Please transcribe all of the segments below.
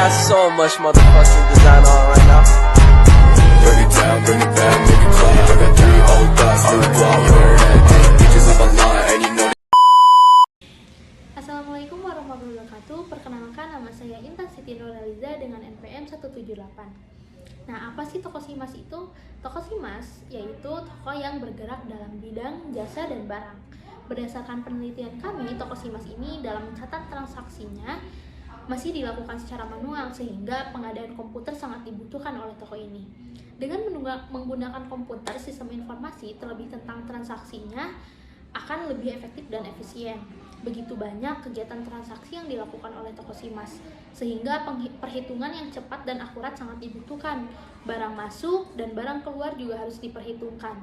got so much motherfucking design on right now. Bring it down, bring it back, make it clap. I got 3 old thoughts, do it while you're at it. Bitches up online, and you know Assalamualaikum warahmatullahi wabarakatuh. Perkenalkan, nama saya Intan Siti Nurhaliza dengan NPM 178. Nah, apa sih toko Simas itu? Toko Simas yaitu toko yang bergerak dalam bidang jasa dan barang. Berdasarkan penelitian kami, toko Simas ini dalam mencatat transaksinya masih dilakukan secara manual, sehingga pengadaan komputer sangat dibutuhkan oleh toko ini. Dengan menggunakan komputer, sistem informasi terlebih tentang transaksinya akan lebih efektif dan efisien. Begitu banyak kegiatan transaksi yang dilakukan oleh toko Simas, sehingga perhitungan yang cepat dan akurat sangat dibutuhkan. Barang masuk dan barang keluar juga harus diperhitungkan.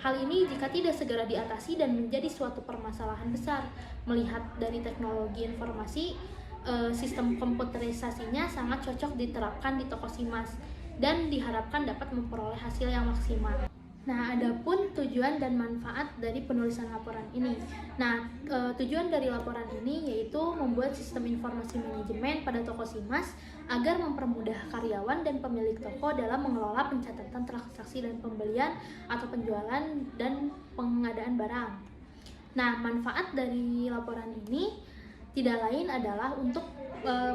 Hal ini jika tidak segera diatasi dan menjadi suatu permasalahan besar. Melihat dari teknologi informasi, sistem komputerisasinya sangat cocok diterapkan di toko Simas dan diharapkan dapat memperoleh hasil yang maksimal. Nah, adapun tujuan dan manfaat dari penulisan laporan ini. Nah, tujuan dari laporan ini yaitu membuat sistem informasi manajemen pada toko Simas agar mempermudah karyawan dan pemilik toko dalam mengelola pencatatan transaksi dan pembelian atau penjualan dan pengadaan barang. Nah, manfaat dari laporan ini tidak lain adalah untuk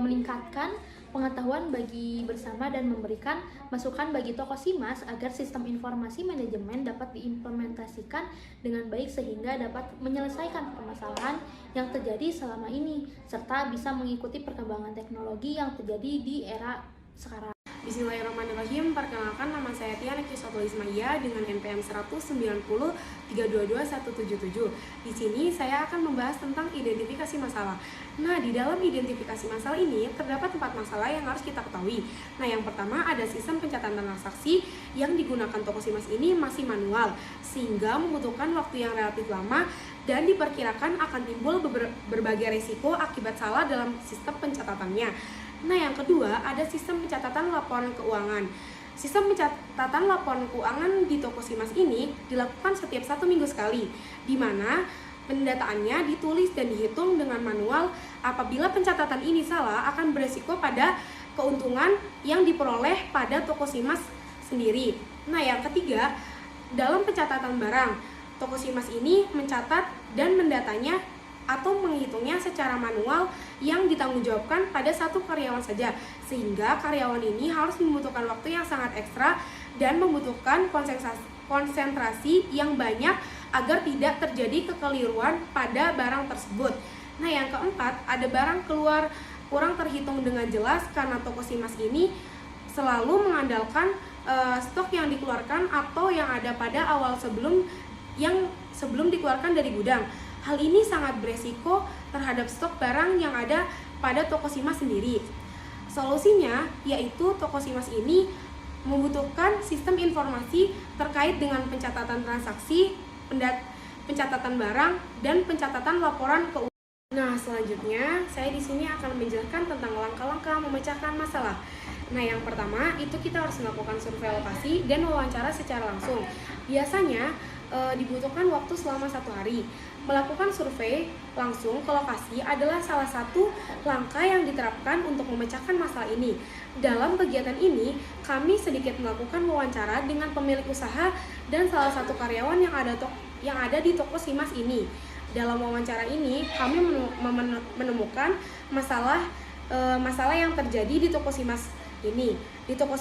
meningkatkan pengetahuan bagi bersama dan memberikan masukan bagi toko Simas agar sistem informasi manajemen dapat diimplementasikan dengan baik sehingga dapat menyelesaikan permasalahan yang terjadi selama ini serta bisa mengikuti perkembangan teknologi yang terjadi di era sekarang. Bismillahirrahmanirrahim. Perkenalkan, nama saya Tiana Kisotul Ismaya dengan NPM 190322177. Di sini saya akan membahas tentang identifikasi masalah. Nah, di dalam identifikasi masalah ini terdapat 4 masalah yang harus kita ketahui. Nah, yang pertama ada sistem pencatatan transaksi yang digunakan toko Simas ini masih manual, sehingga membutuhkan waktu yang relatif lama dan diperkirakan akan timbul berbagai risiko akibat salah dalam sistem pencatatannya. Nah, yang kedua ada sistem pencatatan laporan keuangan. Sistem pencatatan laporan keuangan di toko Simas ini dilakukan setiap 1 minggu sekali, di mana pendataannya ditulis dan dihitung dengan manual. Apabila pencatatan ini salah, akan beresiko pada keuntungan yang diperoleh pada toko Simas sendiri. Nah, yang ketiga, dalam pencatatan barang, toko Simas ini mencatat dan mendatanya atau menghitungnya secara manual yang ditanggungjawabkan pada satu karyawan saja, sehingga karyawan ini harus membutuhkan waktu yang sangat ekstra dan membutuhkan konsentrasi yang banyak agar tidak terjadi kekeliruan pada barang tersebut. Nah, yang keempat, ada barang keluar kurang terhitung dengan jelas karena toko Simas ini selalu mengandalkan stok yang dikeluarkan atau yang ada pada awal sebelum dikeluarkan dari gudang. Hal ini sangat beresiko terhadap stok barang yang ada pada toko Simas sendiri. Solusinya yaitu toko Simas ini membutuhkan sistem informasi terkait dengan pencatatan transaksi, pencatatan barang, dan pencatatan laporan keuangan. Nah, selanjutnya saya di sini akan menjelaskan tentang langkah-langkah memecahkan masalah. Nah, yang pertama itu kita harus melakukan survei lokasi dan wawancara secara langsung. Biasanya dibutuhkan waktu selama 1 hari. Melakukan survei langsung ke lokasi adalah salah satu langkah yang diterapkan untuk memecahkan masalah ini. Dalam kegiatan ini, kami sedikit melakukan wawancara dengan pemilik usaha dan salah satu karyawan yang ada di toko Simas ini. Dalam wawancara ini, kami menemukan masalah yang terjadi di toko Simas ini. Toko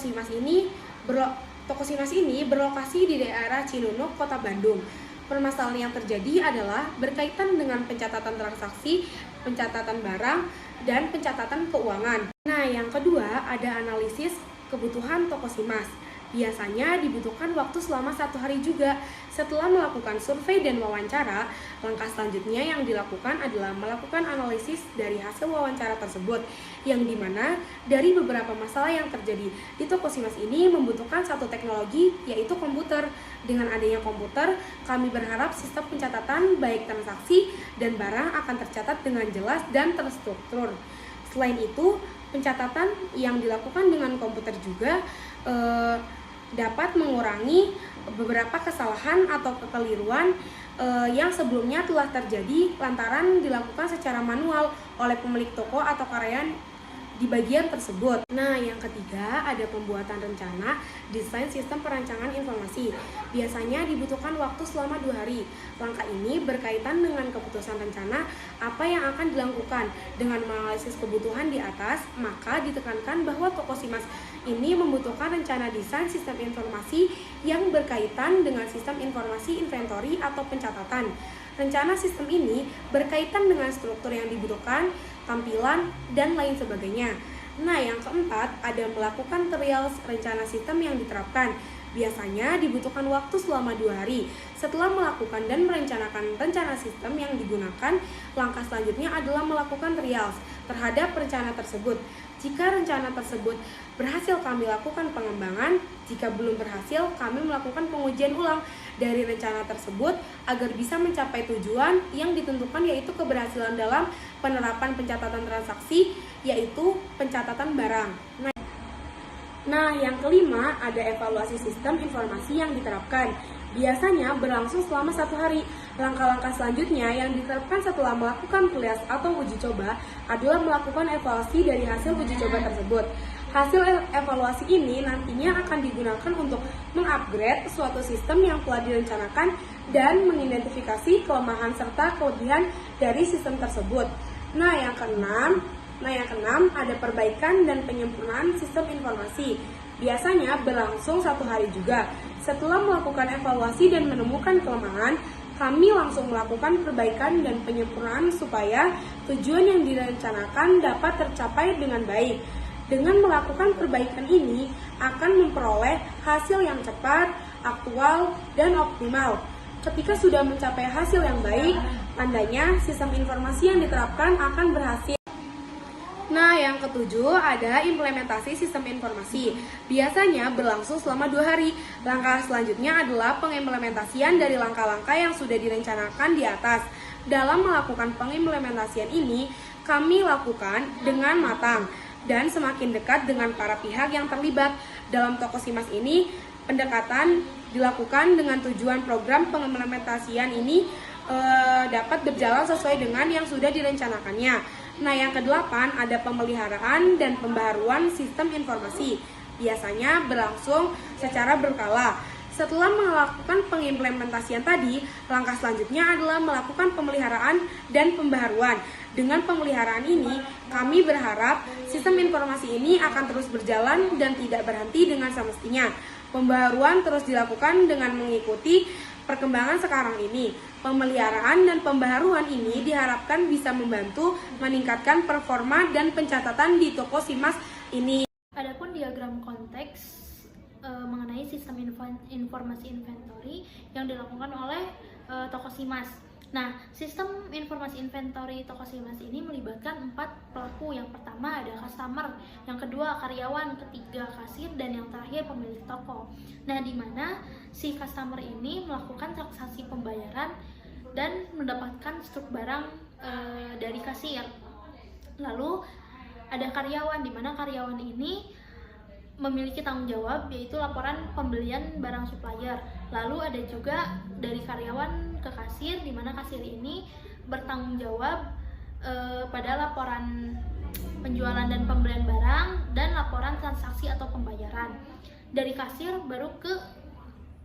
Simas ini berlokasi di daerah Cinunuk, Kota Bandung. Permasalahan yang terjadi adalah berkaitan dengan pencatatan transaksi, pencatatan barang, dan pencatatan keuangan. Nah, yang kedua ada analisis kebutuhan toko Simas. Biasanya dibutuhkan waktu selama 1 hari juga. Setelah melakukan survei dan wawancara, langkah selanjutnya yang dilakukan adalah melakukan analisis dari hasil wawancara tersebut, yang dimana dari beberapa masalah yang terjadi di toko Simas ini membutuhkan satu teknologi, yaitu komputer. Dengan adanya komputer, kami berharap sistem pencatatan baik transaksi dan barang akan tercatat dengan jelas dan terstruktur. Selain itu, pencatatan yang dilakukan dengan komputer juga dapat mengurangi beberapa kesalahan atau kekeliruan yang sebelumnya telah terjadi lantaran dilakukan secara manual oleh pemilik toko atau karyawan di bagian tersebut. Nah, yang ketiga ada pembuatan rencana desain sistem perancangan informasi. Biasanya dibutuhkan waktu selama 2 hari. Langkah ini berkaitan dengan keputusan rencana apa yang akan dilakukan. Dengan menganalisis kebutuhan di atas, maka ditekankan bahwa Tokosimas ini membutuhkan rencana desain sistem informasi yang berkaitan dengan sistem informasi inventory atau pencatatan. Rencana sistem ini berkaitan dengan struktur yang dibutuhkan, tampilan, dan lain sebagainya. Nah, yang keempat ada melakukan trials rencana sistem yang diterapkan. Biasanya dibutuhkan waktu selama 2 hari. Setelah melakukan dan merencanakan rencana sistem yang digunakan, langkah selanjutnya adalah melakukan trials terhadap rencana tersebut. Jika rencana tersebut berhasil, kami lakukan pengembangan. Jika belum berhasil, kami melakukan pengujian ulang dari rencana tersebut agar bisa mencapai tujuan yang ditentukan, yaitu keberhasilan dalam penerapan pencatatan transaksi, yaitu pencatatan barang. Nah, yang kelima ada evaluasi sistem informasi yang diterapkan. Biasanya berlangsung selama 1 hari. Langkah-langkah selanjutnya yang diterapkan setelah melakukan trials atau uji coba adalah melakukan evaluasi dari hasil uji coba tersebut. Hasil evaluasi ini nantinya akan digunakan untuk mengupgrade suatu sistem yang telah direncanakan dan mengidentifikasi kelemahan serta kelebihan dari sistem tersebut. Nah, yang keenam ada perbaikan dan penyempurnaan sistem informasi. Biasanya berlangsung 1 hari juga. Setelah melakukan evaluasi dan menemukan kelemahan, kami langsung melakukan perbaikan dan penyempurnaan supaya tujuan yang direncanakan dapat tercapai dengan baik. Dengan melakukan perbaikan ini akan memperoleh hasil yang cepat, aktual, dan optimal. Ketika sudah mencapai hasil yang baik, tandanya sistem informasi yang diterapkan akan berhasil. Nah, yang ketujuh ada implementasi sistem informasi. Biasanya berlangsung selama 2 hari. Langkah selanjutnya adalah pengimplementasian dari langkah-langkah yang sudah direncanakan di atas. Dalam melakukan pengimplementasian ini, kami lakukan dengan matang dan semakin dekat dengan para pihak yang terlibat. Dalam Tokosimas ini, pendekatan dilakukan dengan tujuan program pengimplementasian ini dapat berjalan sesuai dengan yang sudah direncanakannya. Nah, yang kedelapan ada pemeliharaan dan pembaharuan sistem informasi. Biasanya berlangsung secara berkala. Setelah melakukan pengimplementasian tadi, langkah selanjutnya adalah melakukan pemeliharaan dan pembaharuan. Dengan pemeliharaan ini, kami berharap sistem informasi ini akan terus berjalan dan tidak berhenti dengan semestinya. Pembaharuan terus dilakukan dengan mengikuti perkembangan sekarang ini. Pemeliharaan dan pembaharuan ini diharapkan bisa membantu meningkatkan performa dan pencatatan di Tokosimas ini. Adapun diagram konteks mengenai sistem informasi inventory yang dilakukan oleh Tokosimas. Nah, sistem informasi inventory Tokosimas ini melibatkan 4 pelaku. Yang pertama ada customer, yang kedua karyawan, ketiga kasir, dan yang terakhir pemilik toko. Nah, di mana si customer ini melakukan transaksi pembayaran dan mendapatkan stok barang dari kasir. Lalu ada karyawan, di mana karyawan ini memiliki tanggung jawab, yaitu laporan pembelian barang supplier. Lalu ada juga dari karyawan ke kasir, di mana kasir ini bertanggung jawab pada laporan penjualan dan pembelian barang dan laporan transaksi atau pembayaran. Dari kasir baru ke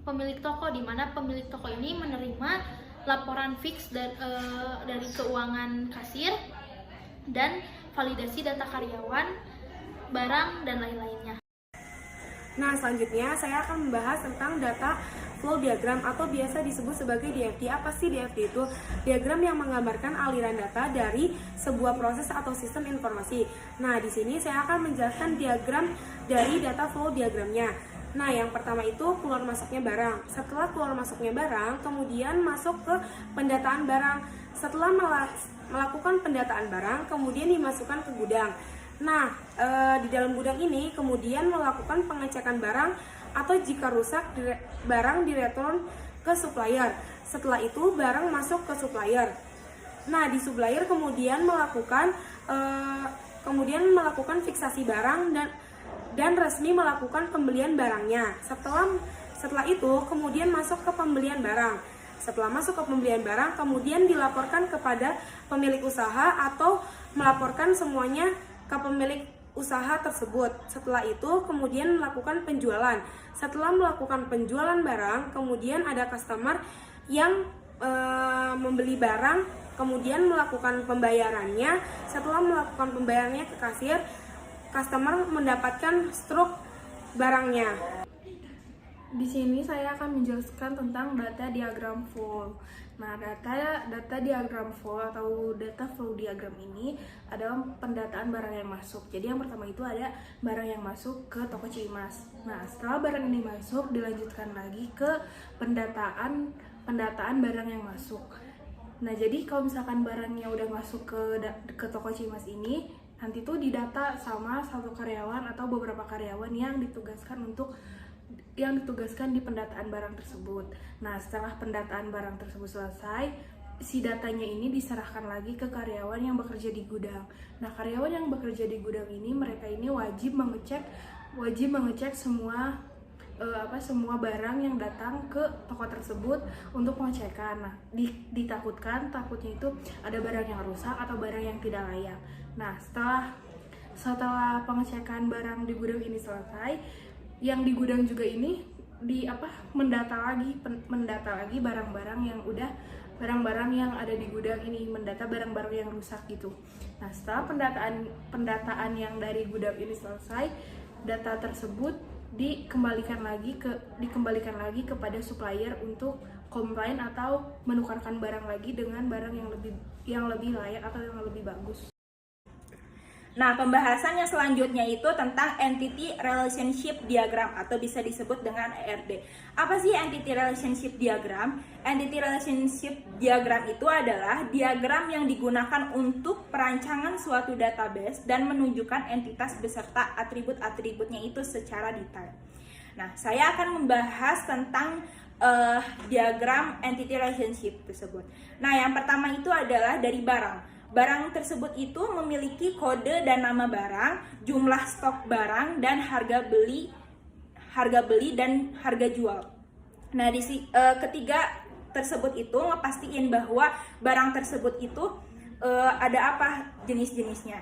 pemilik toko, di mana pemilik toko ini menerima laporan fix dari keuangan kasir dan validasi data karyawan, barang, dan lain-lainnya. Nah, selanjutnya saya akan membahas tentang data flow diagram atau biasa disebut sebagai DFD. Apa sih DFD itu? Diagram yang menggambarkan aliran data dari sebuah proses atau sistem informasi. Nah, di sini saya akan menjelaskan diagram dari data flow diagramnya. Nah, yang pertama itu keluar masuknya barang. Setelah keluar masuknya barang, kemudian masuk ke pendataan barang. Setelah melakukan pendataan barang, kemudian dimasukkan ke gudang. Nah, di dalam gudang ini kemudian melakukan pengecekan barang atau jika rusak barang direturn ke supplier. Setelah itu barang masuk ke supplier. Nah, di supplier kemudian melakukan fiksasi barang dan resmi melakukan pembelian barangnya. Setelah itu kemudian masuk ke pembelian barang. Setelah masuk ke pembelian barang, kemudian dilaporkan kepada pemilik usaha atau melaporkan semuanya ke pemilik usaha tersebut. Setelah itu kemudian melakukan penjualan. Setelah melakukan penjualan barang, kemudian ada customer yang membeli barang, kemudian melakukan pembayarannya. Setelah melakukan pembayarannya ke kasir, customer mendapatkan struk barangnya. Di sini saya akan menjelaskan tentang data diagram flow. Nah, data diagram flow atau data flow diagram ini adalah pendataan barang yang masuk. Jadi yang pertama itu ada barang yang masuk ke toko Cimas. Nah, setelah barang ini masuk, dilanjutkan lagi ke pendataan barang yang masuk. Nah, jadi kalau misalkan barangnya udah masuk ke toko Cimas ini, nanti tuh didata sama satu karyawan atau beberapa karyawan yang ditugaskan di pendataan barang tersebut. Nah, setelah pendataan barang tersebut selesai, si datanya ini diserahkan lagi ke karyawan yang bekerja di gudang. Nah, karyawan yang bekerja di gudang ini, mereka ini wajib mengecek semua barang yang datang ke toko tersebut untuk pengecekan. Nah, takutnya itu ada barang yang rusak atau barang yang tidak layak. Nah, setelah pengecekan barang di gudang ini selesai, yang di gudang juga ini mendata lagi barang-barang yang ada di gudang ini, mendata barang-barang yang rusak gitu. Nah, setelah pendataan yang dari gudang ini selesai, data tersebut dikembalikan lagi kepada supplier untuk komplain atau menukarkan barang lagi dengan barang yang lebih layak atau yang lebih bagus. Nah, pembahasan yang selanjutnya itu tentang Entity Relationship Diagram atau bisa disebut dengan ERD. Apa sih Entity Relationship Diagram? Entity Relationship Diagram itu adalah diagram yang digunakan untuk perancangan suatu database dan menunjukkan entitas beserta atribut-atributnya itu secara detail. Nah, saya akan membahas tentang diagram Entity Relationship tersebut. Nah, yang pertama itu adalah dari barang. Barang tersebut itu memiliki kode dan nama barang, jumlah stok barang, dan harga beli dan harga jual. Nah, ketiga tersebut itu ngepastiin bahwa barang tersebut itu ada apa jenis-jenisnya.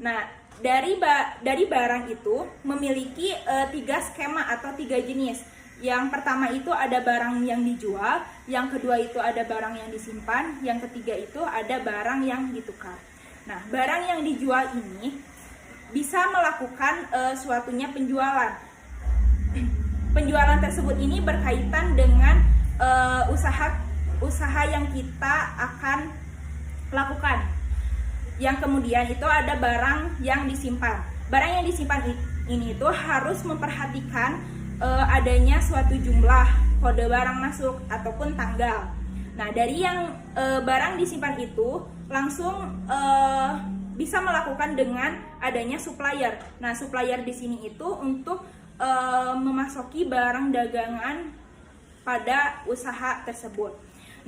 Nah, dari barang itu memiliki 3 skema atau 3 jenis. Yang pertama itu ada barang yang dijual, yang kedua itu ada barang yang disimpan, yang ketiga itu ada barang yang ditukar. Nah, barang yang dijual ini bisa melakukan suatunya penjualan. Penjualan tersebut ini berkaitan dengan usaha yang kita akan lakukan. Yang kemudian itu ada barang yang disimpan. Barang yang disimpan ini itu harus memperhatikan adanya suatu jumlah kode barang masuk ataupun tanggal. Nah, dari yang barang disimpan itu langsung bisa melakukan dengan adanya supplier. Nah, supplier di sini itu untuk memasuki barang dagangan pada usaha tersebut.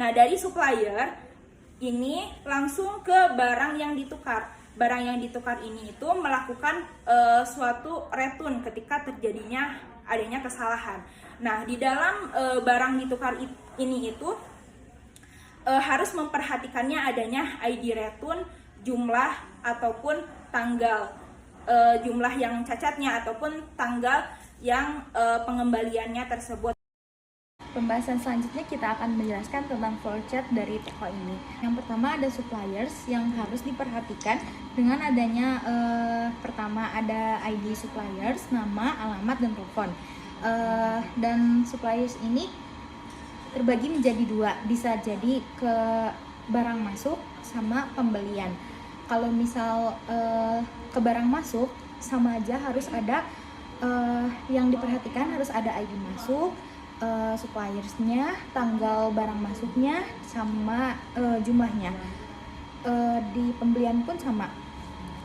Nah, dari supplier ini langsung ke barang yang ditukar. Barang yang ditukar ini itu melakukan suatu return ketika terjadinya adanya kesalahan. Nah, di dalam barang ditukar ini itu harus memperhatikannya adanya ID return, jumlah ataupun tanggal, jumlah yang cacatnya ataupun tanggal yang pengembaliannya tersebut. Pembahasan selanjutnya kita akan menjelaskan tentang flowchart dari toko ini. Yang pertama ada suppliers yang harus diperhatikan dengan adanya pertama ada ID suppliers, nama, alamat, dan telepon. Dan suppliers ini terbagi menjadi 2, bisa jadi ke barang masuk sama pembelian. Kalau misal ke barang masuk sama aja harus ada yang diperhatikan, harus ada ID masuk, suppliersnya, tanggal barang masuknya, sama jumlahnya. Di pembelian pun sama,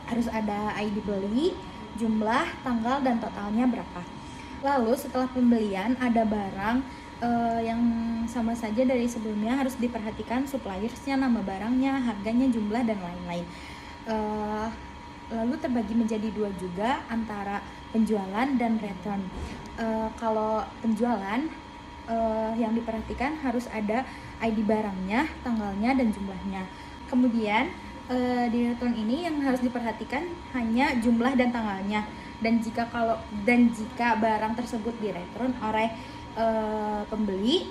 harus ada ID beli, jumlah, tanggal, dan totalnya berapa. Lalu setelah pembelian ada barang yang sama saja dari sebelumnya, harus diperhatikan suppliersnya, nama barangnya, harganya, jumlah, dan lain-lain. Lalu terbagi menjadi 2 juga antara penjualan dan return. Kalau penjualan yang diperhatikan harus ada ID barangnya, tanggalnya, dan jumlahnya. Kemudian Di return ini yang harus diperhatikan hanya jumlah dan tanggalnya. Dan jika barang tersebut di return oleh pembeli,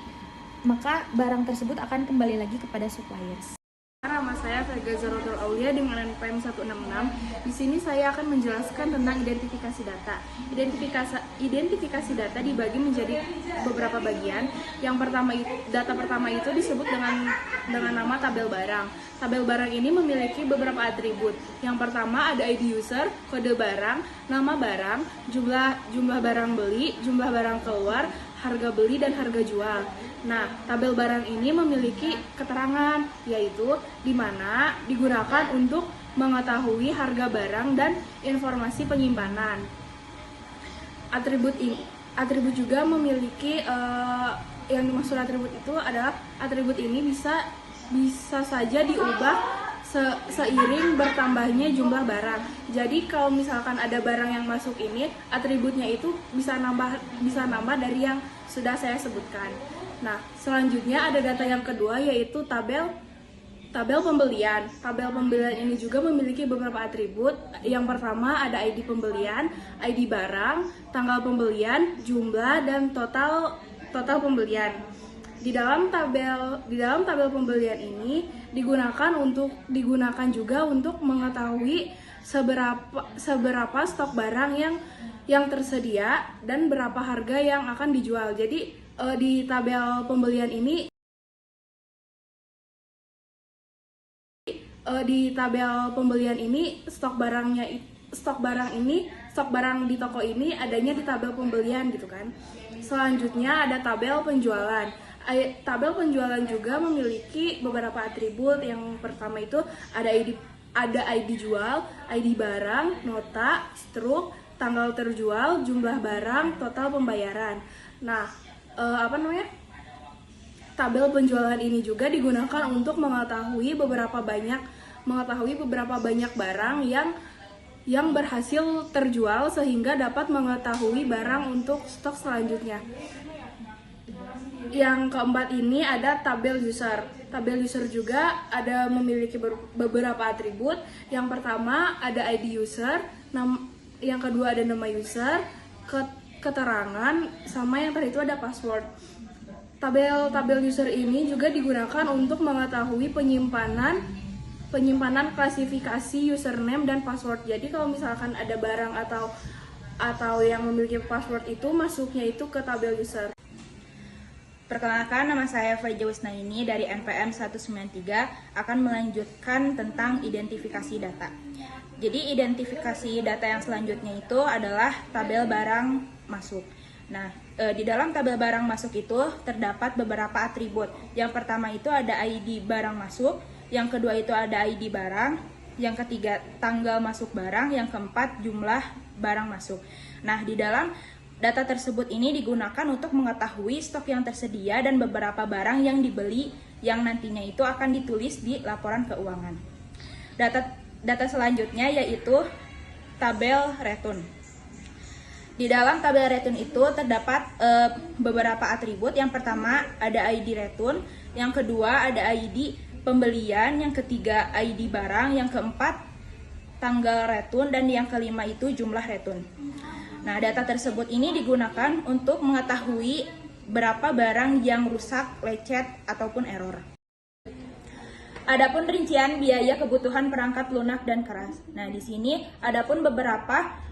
maka barang tersebut akan kembali lagi kepada suppliers. Nama saya Vega Zaratul Aulia dengan NPM 166. Di sini saya akan menjelaskan tentang identifikasi data. Identifikasi data dibagi menjadi beberapa bagian. Data pertama itu disebut dengan nama tabel barang. Tabel barang ini memiliki beberapa atribut. Yang pertama ada ID user, kode barang, nama barang, jumlah barang beli, jumlah barang keluar, harga beli dan harga jual. Nah, tabel barang ini memiliki keterangan, yaitu di mana digunakan untuk mengetahui harga barang dan informasi penyimpanan. Atribut juga memiliki yang dimaksud atribut itu adalah atribut ini bisa saja diubah seiring bertambahnya jumlah barang. Jadi kalau misalkan ada barang yang masuk ini, atributnya itu bisa nambah dari yang sudah saya sebutkan. Nah, selanjutnya ada data yang kedua, yaitu tabel pembelian. Tabel pembelian ini juga memiliki beberapa atribut. Yang pertama ada ID pembelian, ID barang, tanggal pembelian, jumlah dan total pembelian. Di dalam tabel pembelian ini digunakan juga untuk mengetahui seberapa stok barang yang tersedia dan berapa harga yang akan dijual. Jadi di tabel pembelian ini stok barang di toko ini adanya di tabel pembelian gitu kan. Selanjutnya ada tabel penjualan. Tabel penjualan juga memiliki beberapa atribut. Yang pertama itu ada ID jual, ID barang, nota, struk, tanggal terjual, jumlah barang, total pembayaran. Nah, tabel penjualan ini juga digunakan untuk mengetahui beberapa banyak barang yang berhasil terjual sehingga dapat mengetahui barang untuk stok selanjutnya. Yang keempat ini ada tabel user. Tabel user juga memiliki beberapa atribut. Yang pertama ada ID user, yang kedua ada nama user, keterangan, sama yang terakhir itu ada password. Tabel user ini juga digunakan untuk mengetahui penyimpanan klasifikasi username dan password. Jadi kalau misalkan ada barang atau yang memiliki password itu masuknya itu ke tabel user. Perkenalkan, nama saya Faiza Wisnaini dari NPM 193 akan melanjutkan tentang identifikasi data. Jadi identifikasi data yang selanjutnya itu adalah tabel barang masuk. Nah, di dalam tabel barang masuk itu terdapat beberapa atribut. Yang pertama itu ada ID barang masuk, yang kedua itu ada ID barang, yang ketiga tanggal masuk barang, yang keempat jumlah barang masuk. Nah, di dalam data tersebut ini digunakan untuk mengetahui stok yang tersedia dan beberapa barang yang dibeli yang nantinya itu akan ditulis di laporan keuangan. Data selanjutnya yaitu tabel return. Di dalam tabel return itu terdapat beberapa atribut. Yang pertama ada ID return, yang kedua ada ID pembelian, yang ketiga ID barang, yang keempat tanggal return, dan yang kelima itu jumlah return. Nah, data tersebut ini digunakan untuk mengetahui berapa barang yang rusak, lecet, ataupun error. Adapun rincian biaya kebutuhan perangkat lunak dan keras. Nah, di sini adapun beberapa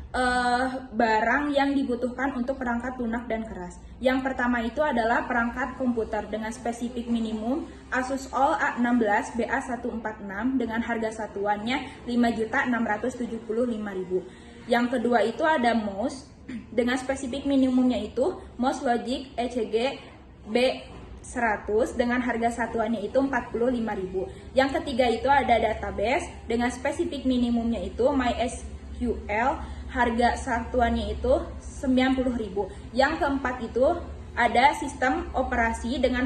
barang yang dibutuhkan untuk perangkat lunak dan keras. Yang pertama itu adalah perangkat komputer dengan spesifik minimum Asus All A16 BA146 dengan harga satuannya 5.675.000. Yang kedua itu ada mouse dengan spesifik minimumnya itu mouse Logic ECG B100 dengan harga satuannya itu 45.000. Yang ketiga itu ada database dengan spesifik minimumnya itu MySQL, harga satuannya itu 90.000. Yang keempat itu ada sistem operasi dengan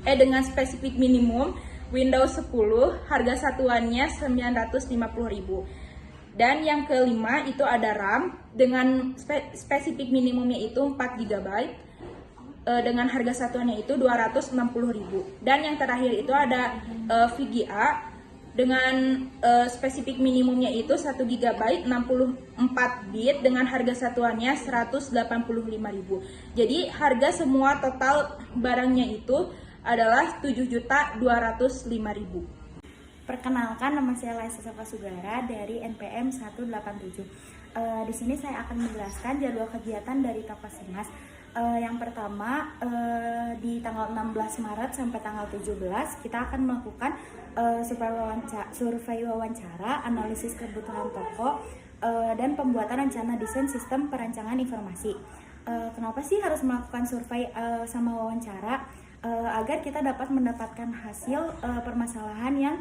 dengan spesifik minimum Windows 10, harga satuannya 950.000. Dan yang kelima itu ada RAM dengan spesifik minimumnya itu 4 GB dengan harga satuannya itu 260.000. Dan yang terakhir itu ada VGA dengan spesifik minimumnya itu 1 GB 64 bit dengan harga satuannya 185.000. Jadi harga semua total barangnya itu adalah 7.205.000. Perkenalkan, nama saya Laisa Safa Sugara dari NPM 187. Di sini saya akan menjelaskan jadwal kegiatan dari Tokosimas. Yang pertama, di tanggal 16 Maret sampai tanggal 17 kita akan melakukan survei wawancara, analisis kebutuhan toko, dan pembuatan rencana desain sistem perancangan informasi. Kenapa sih harus melakukan survei sama wawancara? Agar kita dapat mendapatkan hasil permasalahan yang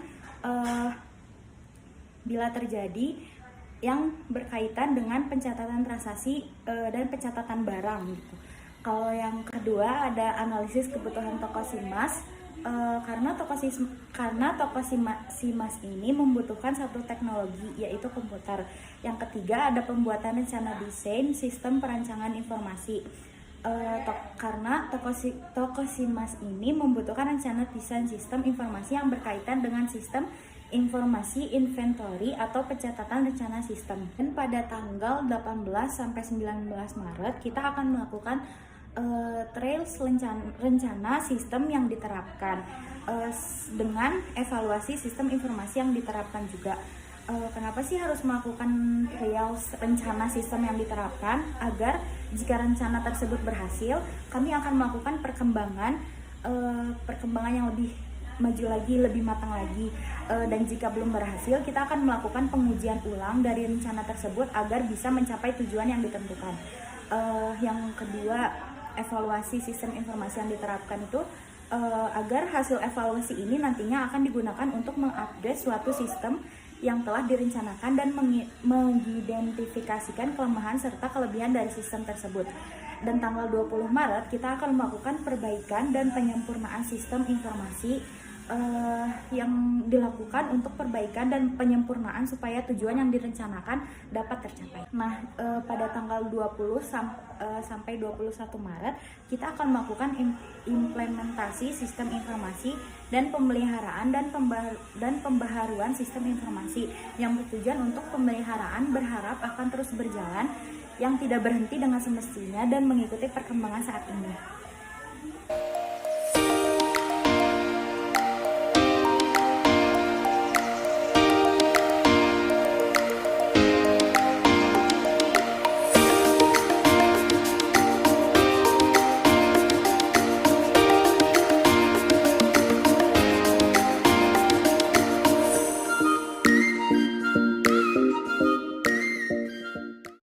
bila terjadi yang berkaitan dengan pencatatan transaksi dan pencatatan barang gitu. Kalau yang kedua ada analisis kebutuhan Tokosimas, karena Tokosimas ini membutuhkan satu teknologi yaitu komputer. Yang ketiga ada pembuatan rencana desain sistem perancangan informasi. Karena Tokosimas ini membutuhkan rencana desain sistem informasi yang berkaitan dengan sistem informasi inventory atau pencatatan rencana sistem. Dan pada tanggal 18 sampai 19 Maret kita akan melakukan trails rencana sistem yang diterapkan dengan evaluasi sistem informasi yang diterapkan juga. Kenapa sih harus melakukan trials rencana sistem yang diterapkan? Agar jika rencana tersebut berhasil, kami akan melakukan perkembangan yang lebih maju lagi, lebih matang lagi. Dan jika belum berhasil, kita akan melakukan pengujian ulang dari rencana tersebut agar bisa mencapai tujuan yang ditentukan. Yang kedua, evaluasi sistem informasi yang diterapkan itu agar hasil evaluasi ini nantinya akan digunakan untuk mengupdate suatu sistem yang telah direncanakan dan mengidentifikasikan kelemahan serta kelebihan dari sistem tersebut. Dan tanggal 20 Maret kita akan melakukan perbaikan dan penyempurnaan sistem informasi yang dilakukan untuk perbaikan dan penyempurnaan supaya tujuan yang direncanakan dapat tercapai. Nah, pada tanggal 20 sampai 21 Maret kita akan melakukan implementasi sistem informasi dan pemeliharaan dan pembaharuan sistem informasi yang bertujuan untuk pemeliharaan berharap akan terus berjalan yang tidak berhenti dengan semestinya dan mengikuti perkembangan saat ini.